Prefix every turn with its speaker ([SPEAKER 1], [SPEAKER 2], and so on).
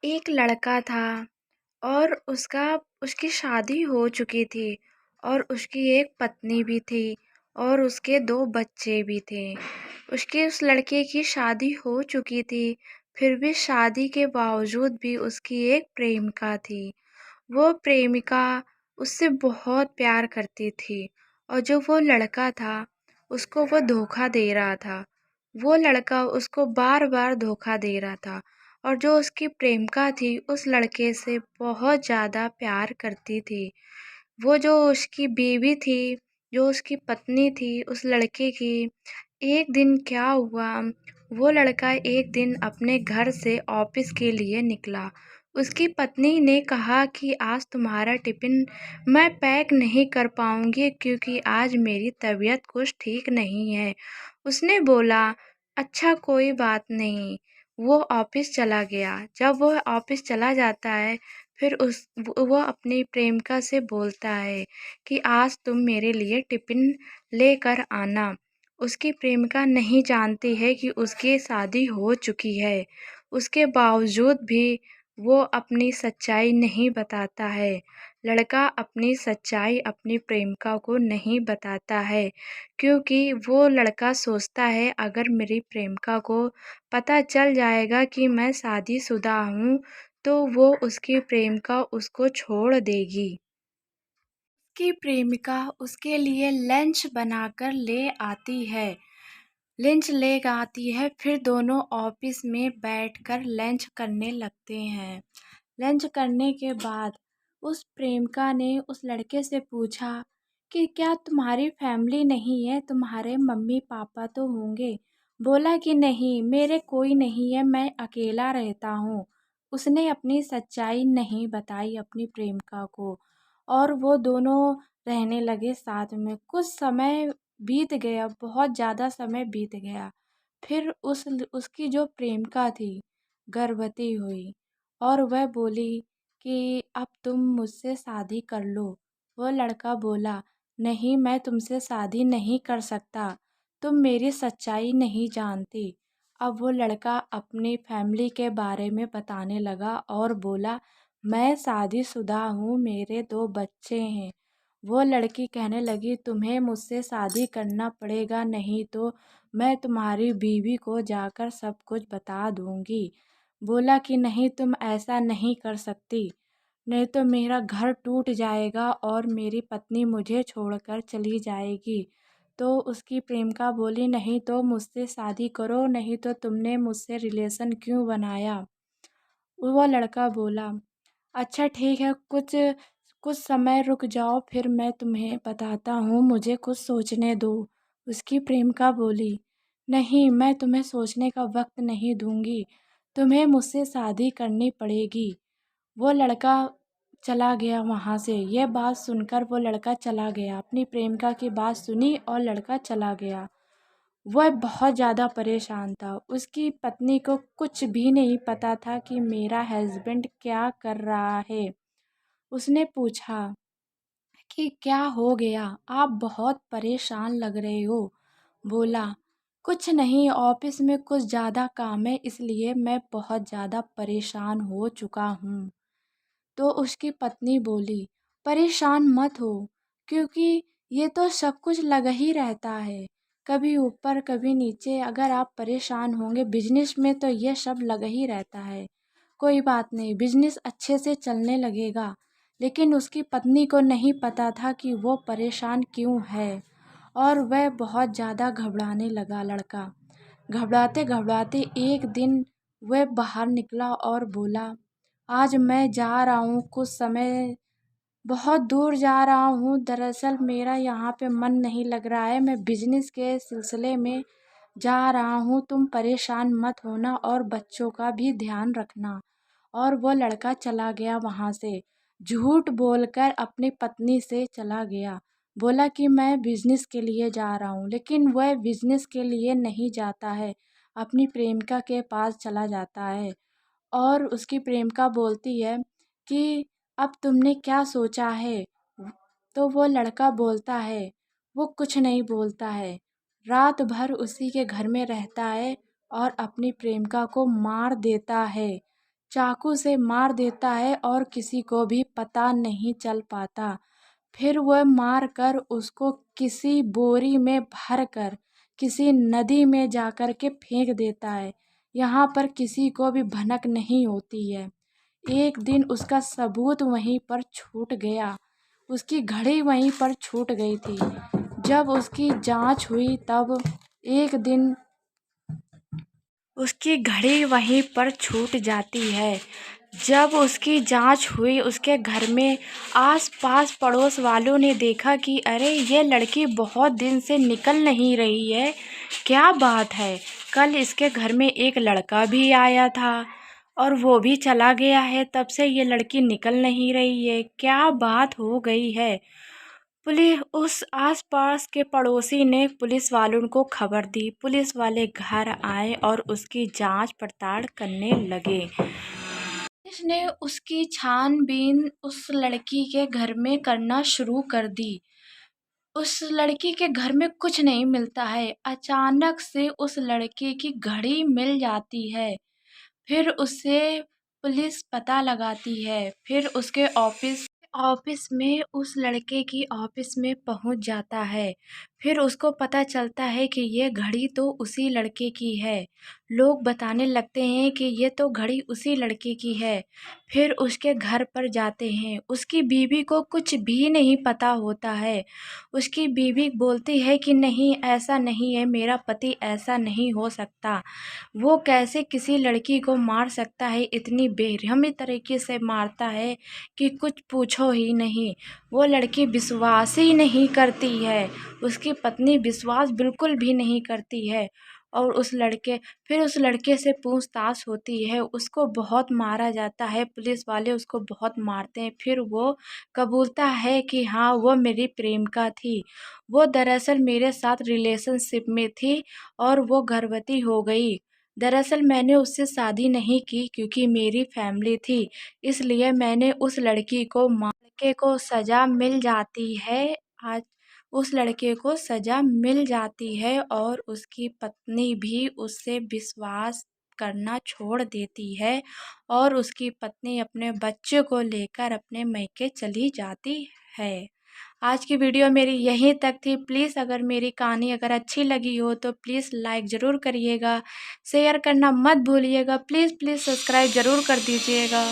[SPEAKER 1] एक लड़का था और उसकी शादी हो चुकी थी और उसकी एक पत्नी भी थी और उसके 2 बच्चे भी थे। उस लड़के की शादी हो चुकी थी, फिर भी शादी के बावजूद भी उसकी एक प्रेमिका थी। वो प्रेमिका उससे बहुत प्यार करती थी और जो वो लड़का था, उसको वो धोखा दे रहा था। वो लड़का उसको बार-बार धोखा दे रहा था और जो उसकी प्रेमिका थी, उस लड़के से बहुत ज़्यादा प्यार करती थी। वो जो उसकी बीवी थी, जो उसकी पत्नी थी उस लड़के की, एक दिन क्या हुआ, वो लड़का एक दिन अपने घर से ऑफ़िस के लिए निकला। उसकी पत्नी ने कहा कि आज तुम्हारा टिफ़िन मैं पैक नहीं कर पाऊँगी क्योंकि आज मेरी तबीयत कुछ ठीक नहीं है। उसने बोला, अच्छा कोई बात नहीं। वो ऑफ़िस चला गया। जब वो ऑफ़िस चला जाता है, फिर वो अपनी प्रेमिका से बोलता है कि आज तुम मेरे लिए टिफ़िन लेकर आना। उसकी प्रेमिका नहीं जानती है कि उसकी शादी हो चुकी है। उसके बावजूद भी वो अपनी सच्चाई नहीं बताता है। लड़का अपनी सच्चाई अपनी प्रेमिका को नहीं बताता है क्योंकि वो लड़का सोचता है अगर मेरी प्रेमिका को पता चल जाएगा कि मैं शादीशुदा हूँ, तो वो उसकी प्रेमिका उसको छोड़ देगी। उसकी प्रेमिका उसके लिए लंच बनाकर ले आती है। लंच ले आती है, फिर दोनों ऑफिस में बैठकर लंच करने लगते हैं। लंच करने के बाद उस प्रेमिका ने उस लड़के से पूछा कि क्या तुम्हारी फैमिली नहीं है, तुम्हारे मम्मी पापा तो होंगे। बोला कि नहीं, मेरे कोई नहीं है, मैं अकेला रहता हूँ। उसने अपनी सच्चाई नहीं बताई अपनी प्रेमिका को और वो दोनों रहने लगे साथ में। कुछ समय बीत गया, बहुत ज़्यादा समय बीत गया। फिर उसकी जो प्रेमिका थी, गर्भवती हुई और वह बोली कि अब तुम मुझसे शादी कर लो। वो लड़का बोला, नहीं, मैं तुमसे शादी नहीं कर सकता, तुम मेरी सच्चाई नहीं जानती। अब वो लड़का अपनी फैमिली के बारे में बताने लगा और बोला, मैं शादीशुदा हूँ, मेरे 2 बच्चे हैं। वो लड़की कहने लगी, तुम्हें मुझसे शादी करना पड़ेगा, नहीं तो मैं तुम्हारी बीवी को जाकर सब कुछ बता दूंगी। बोला कि नहीं, तुम ऐसा नहीं कर सकती, नहीं तो मेरा घर टूट जाएगा और मेरी पत्नी मुझे छोड़कर चली जाएगी। तो उसकी प्रेमिका बोली, नहीं तो मुझसे शादी करो, नहीं तो तुमने मुझसे रिलेशन क्यों बनाया। वो लड़का बोला, अच्छा ठीक है, कुछ कुछ समय रुक जाओ, फिर मैं तुम्हें बताता हूँ, मुझे कुछ सोचने दो। उसकी प्रेमिका बोली, नहीं, मैं तुम्हें सोचने का वक्त नहीं दूंगी, तुम्हें मुझसे शादी करनी पड़ेगी। वो लड़का चला गया वहाँ से। यह बात सुनकर वो लड़का चला गया, अपनी प्रेमिका की बात सुनी और लड़का चला गया। वह बहुत ज़्यादा परेशान था। उसकी पत्नी को कुछ भी नहीं पता था कि मेरा हस्बैंड क्या कर रहा है। उसने पूछा कि क्या हो गया, आप बहुत परेशान लग रहे हो। बोला, कुछ नहीं, ऑफिस में कुछ ज़्यादा काम है, इसलिए मैं बहुत ज़्यादा परेशान हो चुका हूँ। तो उसकी पत्नी बोली, परेशान मत हो, क्योंकि ये तो सब कुछ लगा ही रहता है, कभी ऊपर कभी नीचे। अगर आप परेशान होंगे, बिजनेस में तो ये सब लगा ही रहता है। कोई बात नहीं, बिजनेस अच्छे से चलने लगेगा। लेकिन उसकी पत्नी को नहीं पता था कि वो परेशान क्यों है और वह बहुत ज़्यादा घबराने लगा लड़का। घबराते घबराते एक दिन वह बाहर निकला और बोला, आज मैं जा रहा हूँ, कुछ समय बहुत दूर जा रहा हूँ। दरअसल मेरा यहाँ पे मन नहीं लग रहा है, मैं बिजनेस के सिलसिले में जा रहा हूँ, तुम परेशान मत होना और बच्चों का भी ध्यान रखना। और वो लड़का चला गया वहाँ से, झूठ बोलकर अपनी पत्नी से चला गया। बोला कि मैं बिजनेस के लिए जा रहा हूँ, लेकिन वह बिजनेस के लिए नहीं जाता है, अपनी प्रेमिका के पास चला जाता है। और उसकी प्रेमिका बोलती है कि अब तुमने क्या सोचा है। तो वो लड़का बोलता है, वो कुछ नहीं बोलता है, रात भर उसी के घर में रहता है और अपनी प्रेमिका को मार देता है। चाकू से मार देता है और किसी को भी पता नहीं चल पाता। फिर वह मार कर उसको किसी बोरी में भर कर किसी नदी में जाकर के फेंक देता है। यहाँ पर किसी को भी भनक नहीं होती है। एक दिन उसका सबूत वहीं पर छूट गया। उसकी घड़ी वहीं पर छूट गई थी। जब उसकी जांच हुई तब एक दिन उसकी घड़ी वहीं पर छूट जाती है। जब उसकी जांच हुई उसके घर में आस-पास पड़ोस वालों ने देखा कि अरे ये लड़की बहुत दिन से निकल नहीं रही है, क्या बात है? कल इसके घर में एक लड़का भी आया था और वो भी चला गया है, तब से ये लड़की निकल नहीं रही है, क्या बात हो गई है? पुलिस उस आस-पास के पड़ोसी ने पुलिस वालों को खबर दी। पुलिस वाले घर आए और उसकी जांच पड़ताल करने लगे। पुलिस ने उसकी छानबीन उस लड़की के घर में करना शुरू कर दी। उस लड़की के घर में कुछ नहीं मिलता है। अचानक से उस लड़के की घड़ी मिल जाती है। फिर उसे पुलिस पता लगाती है। फिर उसके ऑफिस ऑफिस में उस लड़के की ऑफिस में पहुंच जाता है। फिर उसको पता चलता है कि ये घड़ी तो उसी लड़के की है। लोग बताने लगते हैं कि ये तो घड़ी उसी लड़के की है। फिर उसके घर पर जाते हैं। उसकी बीवी को कुछ भी नहीं पता होता है। उसकी बीवी बोलती है कि नहीं, ऐसा नहीं है, मेरा पति ऐसा नहीं हो सकता। वो कैसे किसी लड़की को मार सकता है, इतनी बेरहमी तरीके से मारता है कि कुछ पूछो ही नहीं। वो लड़की विश्वास ही नहीं करती है। उसकी पत्नी विश्वास बिल्कुल भी नहीं करती है। और फिर उस लड़के से पूछताछ होती है। उसको बहुत मारा जाता है, पुलिस वाले उसको बहुत मारते हैं। फिर वो कबूलता है कि हाँ, वो मेरी प्रेमिका थी। वो दरअसल मेरे साथ रिलेशनशिप में थी और वो गर्भवती हो गई। दरअसल मैंने उससे शादी नहीं की क्योंकि मेरी फैमिली थी, इसलिए मैंने उस लड़की को लड़के को सज़ा मिल जाती है। आज उस लड़के को सज़ा मिल जाती है और उसकी पत्नी भी उससे विश्वास करना छोड़ देती है और उसकी पत्नी अपने बच्चे को लेकर अपने मायके चली जाती है। आज की वीडियो मेरी यहीं तक थी। प्लीज़ अगर मेरी कहानी अगर अच्छी लगी हो तो प्लीज़ लाइक ज़रूर करिएगा, शेयर करना मत भूलिएगा। प्लीज़ सब्सक्राइब ज़रूर कर दीजिएगा।